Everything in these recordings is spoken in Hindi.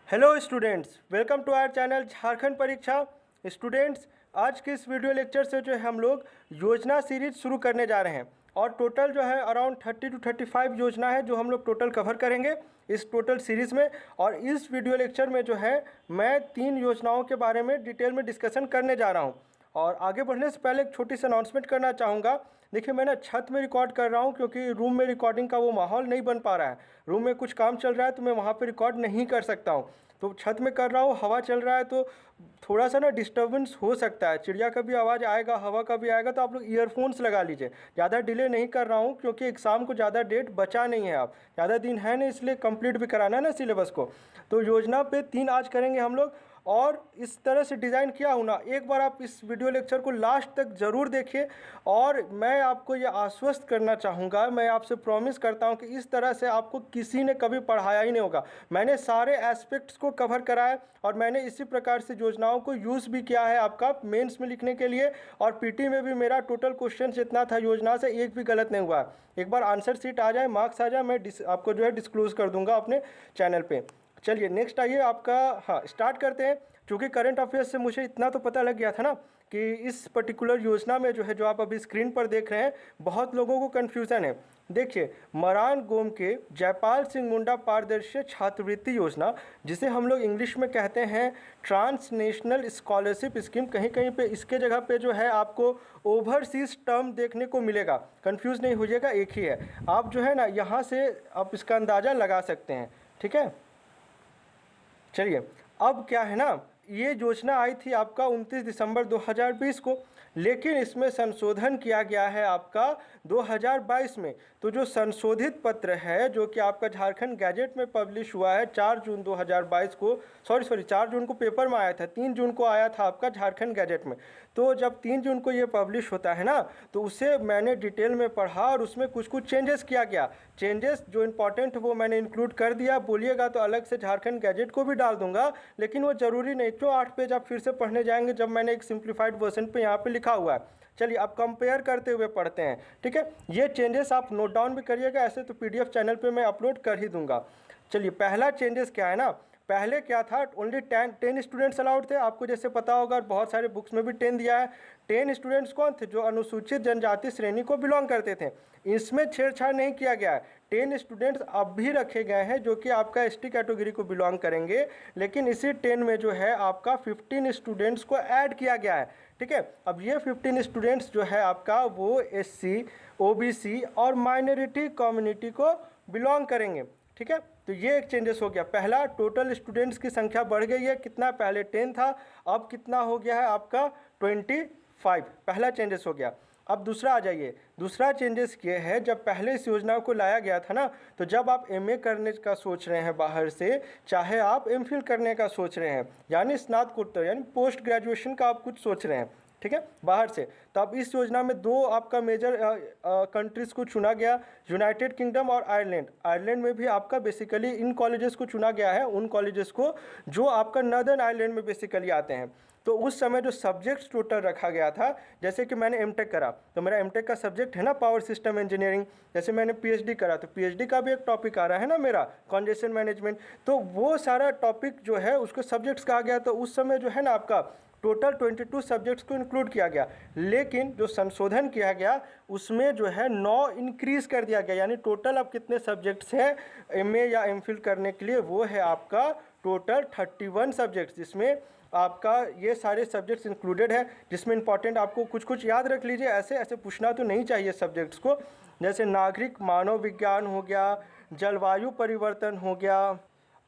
Hello students, welcome to our channel Jharkhand Pariksha. Students, आज के इस वीडियो लेक्चर से जो है हम लोग योजना सीरीज शुरू करने जा रहे हैं और टोटल जो है अराउंड 30 to 35 योजना है जो हम लोग टोटल कवर करेंगे इस टोटल सीरीज़ में। और इस वीडियो लेक्चर में जो है मैं 3 योजनाओं के बारे में डिटेल में डिस्कशन करने जा रहा हूँ। और आगे बढ़ने से पहले एक छोटी सी अनाउंसमेंट करना चाहूँगा। देखिए, मैं ना छत में रिकॉर्ड कर रहा हूँ क्योंकि रूम में रिकॉर्डिंग का वो माहौल नहीं बन पा रहा है। रूम में कुछ काम चल रहा है तो मैं वहाँ पे रिकॉर्ड नहीं कर सकता हूँ, तो छत में कर रहा हूँ। हवा चल रहा है तो थोड़ा सा ना डिस्टर्बेंस हो सकता है, चिड़िया का भी आवाज़ आएगा, हवा का भी आएगा, तो आप लोग ईयरफोन्स लगा लीजिए। ज़्यादा डिले नहीं कर रहा हूँ क्योंकि एग्ज़ाम को ज़्यादा डेट बचा नहीं है, आप ज़्यादा दिन है नहीं, इसलिए कंप्लीट भी कराना है ना सिलेबस को। तो योजना पे 3 आज करेंगे हम लोग और इस तरह से डिज़ाइन किया हूँ ना। एक बार आप इस वीडियो लेक्चर को लास्ट तक ज़रूर देखिए और मैं आपको ये आश्वस्त करना चाहूँगा, मैं आपसे प्रॉमिस करता हूँ कि इस तरह से आपको किसी ने कभी पढ़ाया ही नहीं होगा। मैंने सारे एस्पेक्ट्स को कवर करा है और मैंने इसी प्रकार से योजनाओं को यूज़ भी किया है आपका मेंस में लिखने के लिए। और पीटी में भी मेरा टोटल क्वेश्चन जितना था योजना से एक भी गलत नहीं हुआ। एक बार आंसर शीट आ जाए, मार्क्स आ जाए, मैं आपको जो है डिस्क्लोज़ कर दूँगा अपने चैनल पर। चलिए नेक्स्ट आइए आपका, हाँ स्टार्ट करते हैं। क्योंकि करंट अफेयर्स से मुझे इतना तो पता लग गया था ना कि इस पर्टिकुलर योजना में जो है, जो आप अभी स्क्रीन पर देख रहे हैं, बहुत लोगों को कन्फ्यूज़न है। देखिए, मरान गोम के जयपाल सिंह मुंडा पारदर्शी छात्रवृत्ति योजना, जिसे हम लोग इंग्लिश में कहते हैं ट्रांसनेशनल स्कॉलरशिप स्कीम, कहीं कहीं पे इसके जगह पे जो है आपको ओवरसीज टर्म देखने को मिलेगा। कंफ्यूज नहीं होइएगा, एक ही है। आप जो है ना यहाँ से आप इसका अंदाज़ा लगा सकते हैं, ठीक है। चलिए, अब क्या है ना, ये योजना आई थी आपका 29 दिसंबर 2020 को, लेकिन इसमें संशोधन किया गया है आपका 2022 में। तो जो संशोधित पत्र है जो कि आपका झारखंड गैजेट में पब्लिश हुआ है 4 जून 2022 को, सॉरी 4 जून को पेपर में आया था, 3 जून को आया था आपका झारखंड गैजेट में। तो जब 3 जून को ये पब्लिश होता है ना, तो उसे मैंने डिटेल में पढ़ा और उसमें कुछ कुछ चेंजेस किया गया। चेंजेस जो इंपॉर्टेंट वो मैंने इंक्लूड कर दिया। बोलिएगा तो अलग से झारखंड गैजेट को भी डाल दूंगा, लेकिन वो ज़रूरी नहीं। क्यों 8 पेज आप फिर से पढ़ने जाएंगे जब मैंने एक सिंप्लीफाइड वर्जन पे यहाँ पे लिखा हुआ है। चलिए अब कंपेयर करते हुए पढ़ते हैं, ठीक है। ये चेंजेस आप नोट डाउन भी करिएगा, ऐसे तो पीडीएफ चैनल पे मैं अपलोड कर ही दूंगा। चलिए, पहला चेंजेस क्या है ना, पहले क्या था, ओनली 10 स्टूडेंट्स अलाउड थे। आपको जैसे पता होगा, बहुत सारे बुक्स में भी 10 दिया है। 10 स्टूडेंट्स कौन थे? जो अनुसूचित जनजाति श्रेणी को बिलोंग करते थे। इसमें छेड़छाड़ नहीं किया गया है। 10 स्टूडेंट्स अब भी रखे गए हैं जो कि आपका एसटी कैटेगरी को बिलोंग करेंगे, लेकिन इसी 10 में जो है आपका 15 स्टूडेंट्स को ऐड किया गया है, ठीक है। अब ये 15 स्टूडेंट्स जो है आपका वो एससी, ओबीसी और माइनॉरिटी कम्युनिटी को बिलोंग करेंगे, ठीक है। तो ये एक चेंजेस हो गया। पहला, टोटल स्टूडेंट्स की संख्या बढ़ गई है। कितना? पहले 10 था, अब कितना हो गया है आपका 25। पहला चेंजेस हो गया। अब दूसरा आ जाइए। दूसरा चेंजेस ये है, जब पहले इस योजना को लाया गया था ना, तो जब आप एमए करने का सोच रहे हैं बाहर से, चाहे आप एमफिल करने का सोच रहे हैं, यानी स्नातकोत्तर यानी पोस्ट ग्रेजुएशन का आप कुछ सोच रहे हैं, ठीक है, बाहर से, तो अब इस योजना में 2 आपका मेजर कंट्रीज़ को चुना गया, यूनाइटेड किंगडम और आयरलैंड। आयरलैंड में भी आपका बेसिकली इन कॉलेजेस को चुना गया है, उन कॉलेजेस को जो आपका नॉर्दर्न आयरलैंड में बेसिकली आते हैं। तो उस समय जो सब्जेक्ट्स टोटल रखा गया था, जैसे कि मैंने एमटेक करा तो मेरा एमटेक का सब्जेक्ट है ना पावर सिस्टम इंजीनियरिंग। जैसे मैंने पीएचडी करा तो पीएचडी का भी एक टॉपिक आ रहा है ना मेरा, कंजेशन मैनेजमेंट। तो वो सारा टॉपिक जो है उसको सब्जेक्ट्स कहा गया। तो उस समय जो है ना आपका टोटल 22 सब्जेक्ट्स को इंक्लूड किया गया, लेकिन जो संशोधन किया गया उसमें जो है 9 इंक्रीज़ कर दिया गया। यानी टोटल अब कितने सब्जेक्ट्स हैं एमए या एमफिल करने के लिए, वो है आपका टोटल 31 सब्जेक्ट्स, जिसमें आपका ये सारे सब्जेक्ट्स इंक्लूडेड है। जिसमें इंपॉर्टेंट आपको कुछ कुछ याद रख लीजिए, ऐसे ऐसे पूछना तो नहीं चाहिए सब्जेक्ट्स को। जैसे नागरिक मानव विज्ञान हो गया, जलवायु परिवर्तन हो गया,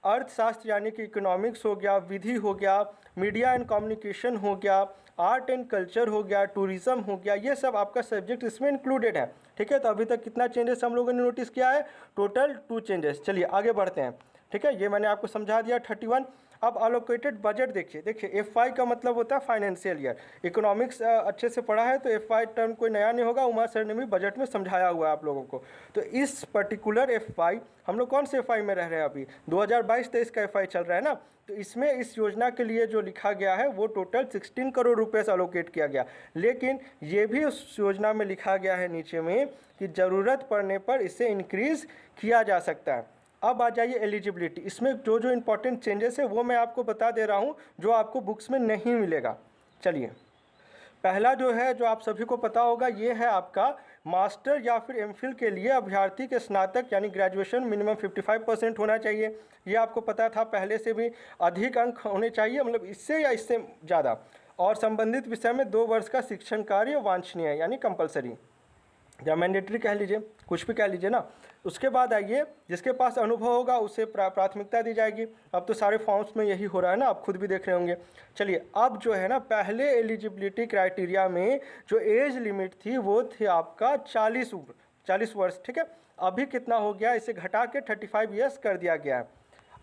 अर्थशास्त्र यानी कि इकोनॉमिक्स हो गया, विधि हो गया, मीडिया एंड कम्युनिकेशन हो गया, आर्ट एंड कल्चर हो गया, टूरिज्म हो गया, ये सब आपका सब्जेक्ट इसमें इंक्लूडेड है, ठीक है। तो अभी तक कितना चेंजेस हम लोगों ने नोटिस किया है? Total 2 changes. चलिए आगे बढ़ते हैं, ठीक है। ये मैंने आपको समझा दिया 31। अब अलोकेटेड बजट देखिए। देखिए, एफवाई का मतलब होता है फाइनेंशियल ईयर। इकोनॉमिक्स अच्छे से पढ़ा है तो एफवाई टर्म कोई नया नहीं होगा, उमा सर ने भी बजट में समझाया हुआ है आप लोगों को। तो इस पर्टिकुलर एफवाई, हम लोग कौन से एफवाई में रह रहे हैं अभी? 2022-23 का एफवाई चल रहा है ना। तो इसमें इस योजना के लिए जो लिखा गया है वो टोटल 16 करोड़ रुपए से अलोकेट किया गया। लेकिन ये भी उस योजना में लिखा गया है नीचे में कि ज़रूरत पड़ने पर इसे इंक्रीज़ किया जा सकता है। अब आ जाइए एलिजिबिलिटी। इसमें जो जो इम्पोर्टेंट चेंजेस है वो मैं आपको बता दे रहा हूँ, जो आपको बुक्स में नहीं मिलेगा। चलिए, पहला जो है, जो आप सभी को पता होगा, ये है आपका मास्टर या फिर एमफिल के लिए अभ्यर्थी के स्नातक यानी ग्रेजुएशन मिनिमम 55% होना चाहिए। ये आपको पता था, पहले से भी अधिक अंक होने चाहिए, मतलब इससे या इससे ज़्यादा, और संबंधित विषय में 2 वर्ष का शिक्षण कार्य वांछनीय है यानी कंपलसरी, या मैंडेटरी कह लीजिए, कुछ भी कह लीजिए ना। उसके बाद आइए, जिसके पास अनुभव होगा उसे प्राथमिकता दी जाएगी। अब तो सारे फॉर्म्स में यही हो रहा है ना, आप खुद भी देख रहे होंगे। चलिए, अब जो है ना, पहले एलिजिबिलिटी क्राइटेरिया में जो एज लिमिट थी वो थी आपका 40 वर्ष, ठीक है। अभी कितना हो गया, इसे घटा के 35 ईयर्स कर दिया गया है।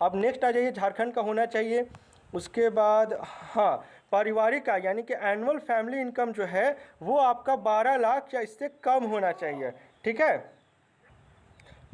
अब नेक्स्ट आ जाइए, झारखंड का होना चाहिए। उसके बाद हाँ, पारिवारिक आय यानी कि एनुअल फैमिली इनकम जो है वो आपका 12 लाख या इससे कम होना चाहिए, ठीक है।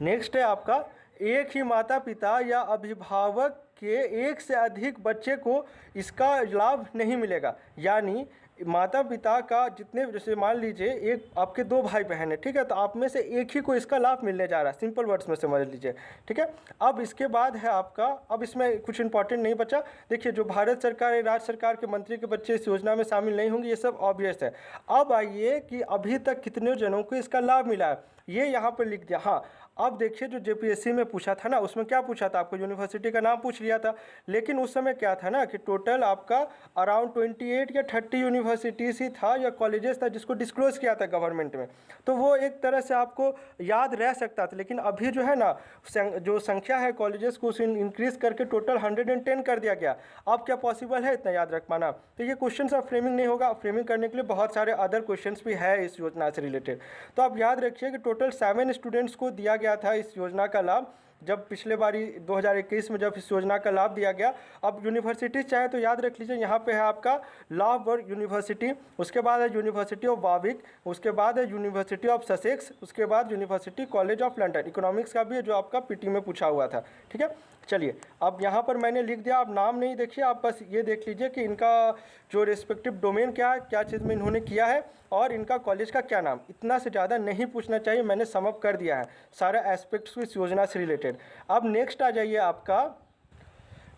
नेक्स्ट है आपका, एक ही माता पिता या अभिभावक के एक से अधिक बच्चे को इसका लाभ नहीं मिलेगा। यानी माता पिता का जितने, जैसे मान लीजिए एक आपके 2 भाई बहन है, ठीक है, तो आप में से एक ही को इसका लाभ मिलने जा रहा है, सिंपल वर्ड्स में समझ लीजिए, ठीक है। अब इसके बाद है आपका, अब इसमें कुछ इंपॉर्टेंट नहीं बचा। देखिए, जो भारत सरकार या राज्य सरकार के मंत्री के बच्चे इस योजना में शामिल नहीं होंगे, ये सब ऑब्वियस है। अब आइए कि अभी तक कितने जनों को इसका लाभ मिला है, ये यहाँ पर लिख दिया। हाँ, अब देखिए, जो जेपीएससी में पूछा था ना, उसमें क्या पूछा था, आपको यूनिवर्सिटी का नाम पूछ लिया था, लेकिन उस समय क्या था ना कि टोटल आपका अराउंड 28 या 30 यूनिवर्सिटीज ही था या कॉलेजेस था जिसको डिस्क्लोज किया था गवर्नमेंट में, तो वो एक तरह से आपको याद रह सकता था। लेकिन अभी जो है ना, जो संख्या है कॉलेजेस को, उसे इंक्रीज करके टोटल 110 कर दिया गया। अब क्या पॉसिबल है इतना याद रख पाना? तो ये क्वेश्चन अब फ्रेमिंग नहीं होगा। फ्रेमिंग करने के लिए बहुत सारे अदर क्वेश्चन भी है इस योजना से रिलेटेड। तो आप याद रखिए कि टोटल 7 स्टूडेंट्स को दिया गया था इस योजना का लाभ, जब पिछले बारी 2021 में जब इस योजना का लाभ दिया गया। अब यूनिवर्सिटी चाहे तो याद रख लीजिए, यहाँ पे है आपका लॉ वर्क यूनिवर्सिटी, उसके बाद है यूनिवर्सिटी ऑफ वार्विक, उसके बाद है यूनिवर्सिटी ऑफ ससेक्स, उसके बाद university college of London. Economics का भी है जो आपका पीटी में पूछा हुआ था, ठीक है। चलिए, अब यहाँ पर मैंने लिख दिया, आप नाम नहीं देखिए, आप बस ये देख लीजिए कि इनका जो रिस्पेक्टिव डोमेन क्या है, क्या चीज़ में इन्होंने किया है, और इनका कॉलेज का क्या नाम। इतना से ज़्यादा नहीं पूछना चाहिए, मैंने सम अप कर दिया है सारे एस्पेक्ट्स इस योजना से रिलेटेड। अब नेक्स्ट आ जाइए, आपका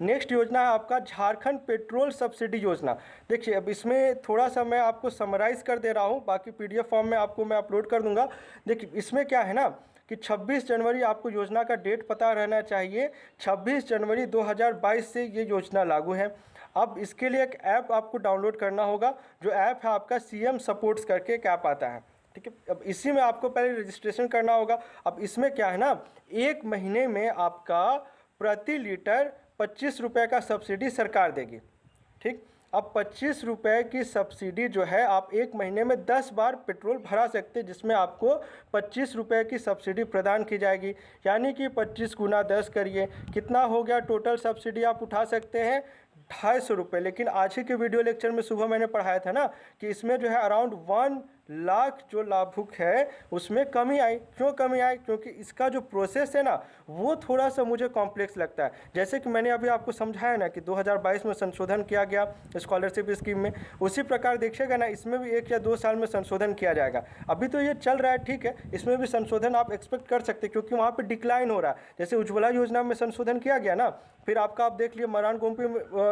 नेक्स्ट योजना है आपका झारखंड पेट्रोल सब्सिडी योजना। देखिए, अब इसमें थोड़ा सा मैं आपको समराइज कर दे रहा हूँ, बाकी पीडीएफ फॉर्म में आपको मैं अपलोड कर दूंगा। देखिए, इसमें क्या है ना कि 26 जनवरी आपको योजना का डेट पता रहना चाहिए। 26 जनवरी 2022 से ये योजना लागू है। अब इसके लिए एक ऐप आपको डाउनलोड करना होगा, जो ऐप है आपका सीएम सपोर्ट्स करके एक ऐप आता है, ठीक है। अब इसी में आपको पहले रजिस्ट्रेशन करना होगा। अब इसमें क्या है ना, 1 महीने में आपका प्रति लीटर 25 रुपये का सब्सिडी सरकार देगी, ठीक। अब 25 रुपये की सब्सिडी जो है, आप 1 महीने में 10 बार पेट्रोल भरा सकते हैं, जिसमें आपको 25 रुपये की सब्सिडी प्रदान की जाएगी। यानी कि 25 गुना 10 करिए, कितना हो गया टोटल सब्सिडी आप उठा सकते हैं, 250 रुपये। लेकिन आज ही के वीडियो लेक्चर में सुबह मैंने पढ़ाया था ना कि इसमें जो है अराउंड 1 लाख जो लाभुक है उसमें कमी आई। क्यों कमी आई? क्योंकि इसका जो प्रोसेस है ना वो थोड़ा सा मुझे कॉम्प्लेक्स लगता है। जैसे कि मैंने अभी आपको समझाया ना कि 2022 में संशोधन किया गया स्कॉलरशिप स्कीम में, उसी प्रकार देखिएगा ना इसमें भी 1 या 2 साल में संशोधन किया जाएगा। अभी तो ये चल रहा है, ठीक है, इसमें भी संशोधन आप एक्सपेक्ट कर सकते हैं क्योंकि वहाँ पर डिक्लाइन हो रहा है। जैसे उज्ज्वला योजना में संशोधन किया गया ना, फिर आपका आप देख लिए मरान गोमपी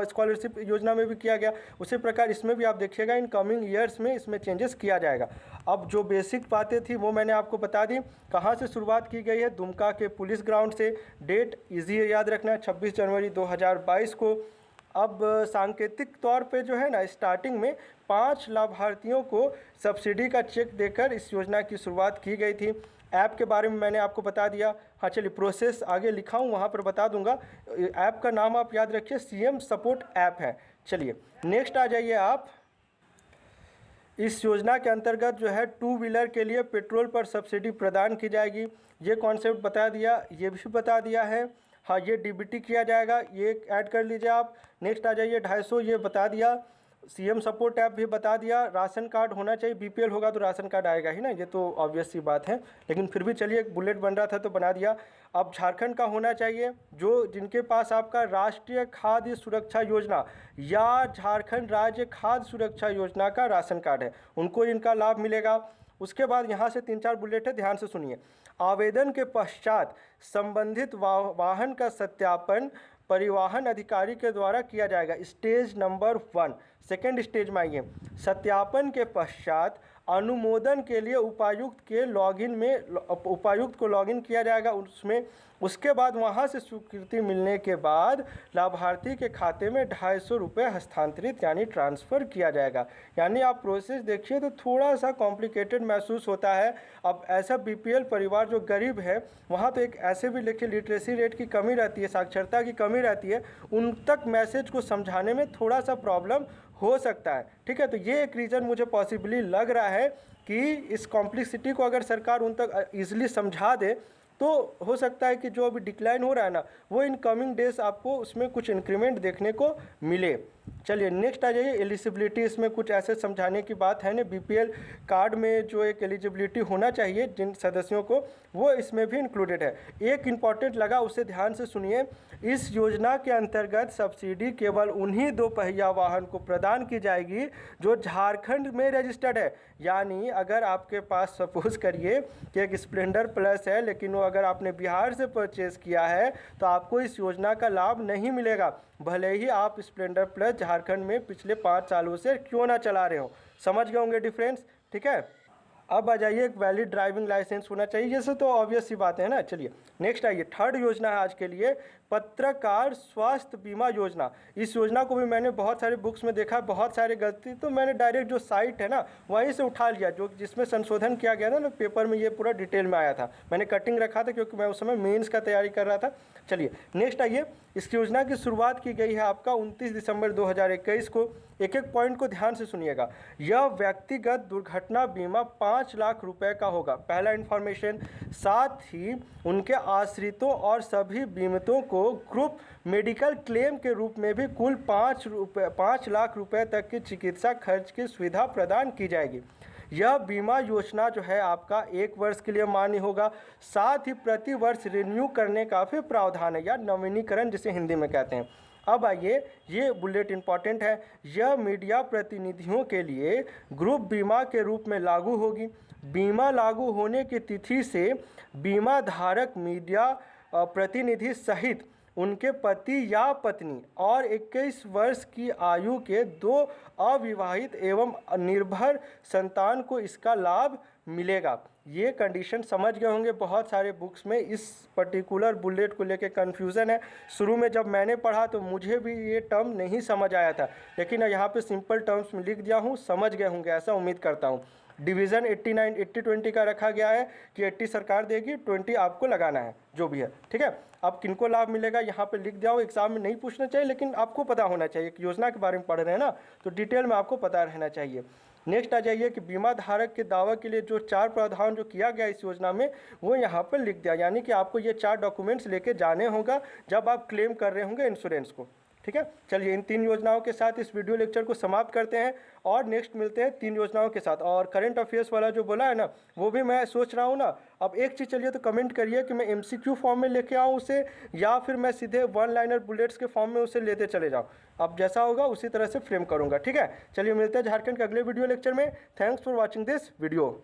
स्कॉलरशिप योजना में भी किया गया, उसी प्रकार इसमें भी आप देखिएगा इन कमिंग ईयर्स में इसमें चेंजेस किया जाएगा। अब जो बेसिक बातें थी वो मैंने आपको बता दी। कहाँ से शुरुआत की गई है? दुमका के पुलिस ग्राउंड से। डेट इजी है याद रखना है, 26 जनवरी 2022 को। अब सांकेतिक तौर पे जो है ना स्टार्टिंग में 5 लाभार्थियों को सब्सिडी का चेक देकर इस योजना की शुरुआत की गई थी। ऐप के बारे में मैंने आपको बता दिया। हाँ चलिए, प्रोसेस आगे लिखा हूँ वहाँ पर बता दूंगा। ऐप का नाम आप याद रखिए, सीएम सपोर्ट ऐप है। चलिए नेक्स्ट आ जाइए आप। इस योजना के अंतर्गत जो है 2 व्हीलर के लिए पेट्रोल पर सब्सिडी प्रदान की जाएगी। ये कॉन्सेप्ट बता दिया, ये भी बता दिया है। हाँ, ये डीबीटी किया जाएगा, ये ऐड कर लीजिए आप। नेक्स्ट आ जाइए 250, ये बता दिया। सीएम सपोर्ट ऐप भी बता दिया। राशन कार्ड होना चाहिए, बीपीएल होगा तो राशन कार्ड आएगा ही ना, ये तो ऑब्वियस सी बात है, लेकिन फिर भी चलिए एक बुलेट बन रहा था तो बना दिया। अब झारखंड का होना चाहिए, जो जिनके पास आपका राष्ट्रीय खाद्य सुरक्षा योजना या झारखंड राज्य खाद्य सुरक्षा योजना का राशन कार्ड है, उनको इनका लाभ मिलेगा। उसके बाद यहाँ से 3-4 बुलेट है, ध्यान से सुनिए। आवेदन के पश्चात संबंधित वाहन का सत्यापन परिवहन अधिकारी के द्वारा किया जाएगा। स्टेज नंबर 1, सेकेंड स्टेज में आइए। सत्यापन के पश्चात अनुमोदन के लिए उपायुक्त को लॉगिन किया जाएगा उसमें। उसके बाद वहां से स्वीकृति मिलने के बाद लाभार्थी के खाते में 250 रुपये हस्तांतरित यानी ट्रांसफ़र किया जाएगा। यानी आप प्रोसेस देखिए तो थोड़ा सा कॉम्प्लिकेटेड महसूस होता है। अब ऐसा बीपीएल परिवार जो गरीब है वहाँ तो एक ऐसे भी देखिए लिटरेसी रेट की कमी रहती है, साक्षरता की कमी रहती है, उन तक मैसेज को समझाने में थोड़ा सा प्रॉब्लम हो सकता है। ठीक है, तो ये एक रीज़न मुझे पॉसिबली लग रहा है कि इस कॉम्प्लेक्सिटी को अगर सरकार उन तक ईजिली समझा दे तो हो सकता है कि जो अभी डिक्लाइन हो रहा है ना वो इन कमिंग डेज आपको उसमें कुछ इंक्रीमेंट देखने को मिले। चलिए नेक्स्ट आ जाइए। एलिजिबिलिटी, इसमें कुछ ऐसे समझाने की बात है ना, बीपीएल कार्ड में जो एक एलिजिबिलिटी होना चाहिए जिन सदस्यों को, वो इसमें भी इंक्लूडेड है। एक इम्पॉर्टेंट लगा, उसे ध्यान से सुनिए। इस योजना के अंतर्गत सब्सिडी केवल उन्हीं 2 पहिया वाहन को प्रदान की जाएगी जो झारखंड में रजिस्टर्ड है। यानी अगर आपके पास सपोज करिए कि एक स्प्लेंडर प्लस है लेकिन वो अगर आपने बिहार से परचेज़ किया है तो आपको इस योजना का लाभ नहीं मिलेगा, भले ही आप स्प्लेंडर प्लस झारखंड में पिछले 5 सालों से क्यों ना चला रहे हो। समझ गए होंगे डिफरेंस। ठीक है, अब आ जाइए, एक वैलिड ड्राइविंग लाइसेंस होना चाहिए, जैसे तो ऑब्वियस सी बात है ना। चलिए नेक्स्ट आइए। थर्ड योजना है आज के लिए पत्रकार स्वास्थ्य बीमा योजना। इस योजना को भी मैंने बहुत सारे बुक्स में देखा, बहुत सारे गलती, तो मैंने डायरेक्ट जो साइट है ना वहीं से उठा लिया, जो जिसमें संशोधन किया गया था ना पेपर में, ये पूरा डिटेल में आया था। मैंने कटिंग रखा था क्योंकि मैं उस समय मेंस का तैयारी कर रहा था। चलिए नेक्स्ट आइए। इस योजना की शुरुआत की गई है आपका 29 दिसंबर 2021 को। एक एक पॉइंट को ध्यान से सुनिएगा। यह व्यक्तिगत दुर्घटना बीमा 5 लाख रुपए का होगा, पहला इन्फॉर्मेशन। साथ ही उनके आश्रितों और सभी बीमितों को ग्रुप मेडिकल क्लेम के रूप में भी कुल 5 लाख रुपए तक की चिकित्सा खर्च की सुविधा प्रदान की जाएगी। यह बीमा योजना जो है आपका 1 वर्ष के लिए मान्य होगा। साथ ही प्रति वर्ष रिन्यू करने का भी प्रावधान है, या नवीनीकरण जिसे हिंदी में कहते हैं। अब आइए, ये बुलेट इंपॉर्टेंट है। यह मीडिया प्रतिनिधियों के लिए ग्रुप बीमा के रूप में लागू होगी। बीमा लागू होने की तिथि से बीमा धारक मीडिया प्रतिनिधि सहित उनके पति या पत्नी और 21 वर्ष की आयु के 2 अविवाहित एवं निर्भर संतान को इसका लाभ मिलेगा। ये कंडीशन समझ गए होंगे। बहुत सारे बुक्स में इस पर्टिकुलर बुलेट को लेके कन्फ्यूज़न है। शुरू में जब मैंने पढ़ा तो मुझे भी ये टर्म नहीं समझ आया था, लेकिन यहाँ पे सिंपल टर्म्स में लिख दिया हूँ, समझ गए होंगे ऐसा उम्मीद करता हूँ। डिवीज़न 89 80-20 का रखा गया है कि 80 सरकार देगी, 20 आपको लगाना है, जो भी है। ठीक है, अब किनको लाभ मिलेगा यहाँ पे लिख दिया हो। एग्जाम में नहीं पूछना चाहिए लेकिन आपको पता होना चाहिए कि योजना के बारे में पढ़ रहे हैं ना, तो डिटेल में आपको पता रहना चाहिए। नेक्स्ट आ जाइए कि बीमा धारक के दावा के लिए जो 4 प्रावधान जो किया गया इस योजना में वो यहाँ पर लिख दिया, यानी कि आपको ये 4 डॉक्यूमेंट्स लेके जाने होगा जब आप क्लेम कर रहे होंगे इंश्योरेंस को। ठीक है, चलिए इन 3 योजनाओं के साथ इस वीडियो लेक्चर को समाप्त करते हैं और नेक्स्ट मिलते हैं 3 योजनाओं के साथ। और करंट अफेयर्स वाला जो बोला है ना, वो भी मैं सोच रहा हूँ ना। अब एक चीज़ चलिए तो कमेंट करिए कि मैं MCQ फॉर्म में लेके आऊँ उसे, या फिर मैं सीधे 1 लाइनर बुलेट्स के फॉर्म में उसे लेते चले जाऊँ। अब जैसा होगा उसी तरह से फ्रेम करूँगा। ठीक है, चलिए मिलते हैं झारखंड के अगले वीडियो लेक्चर में। Thanks for watching this video.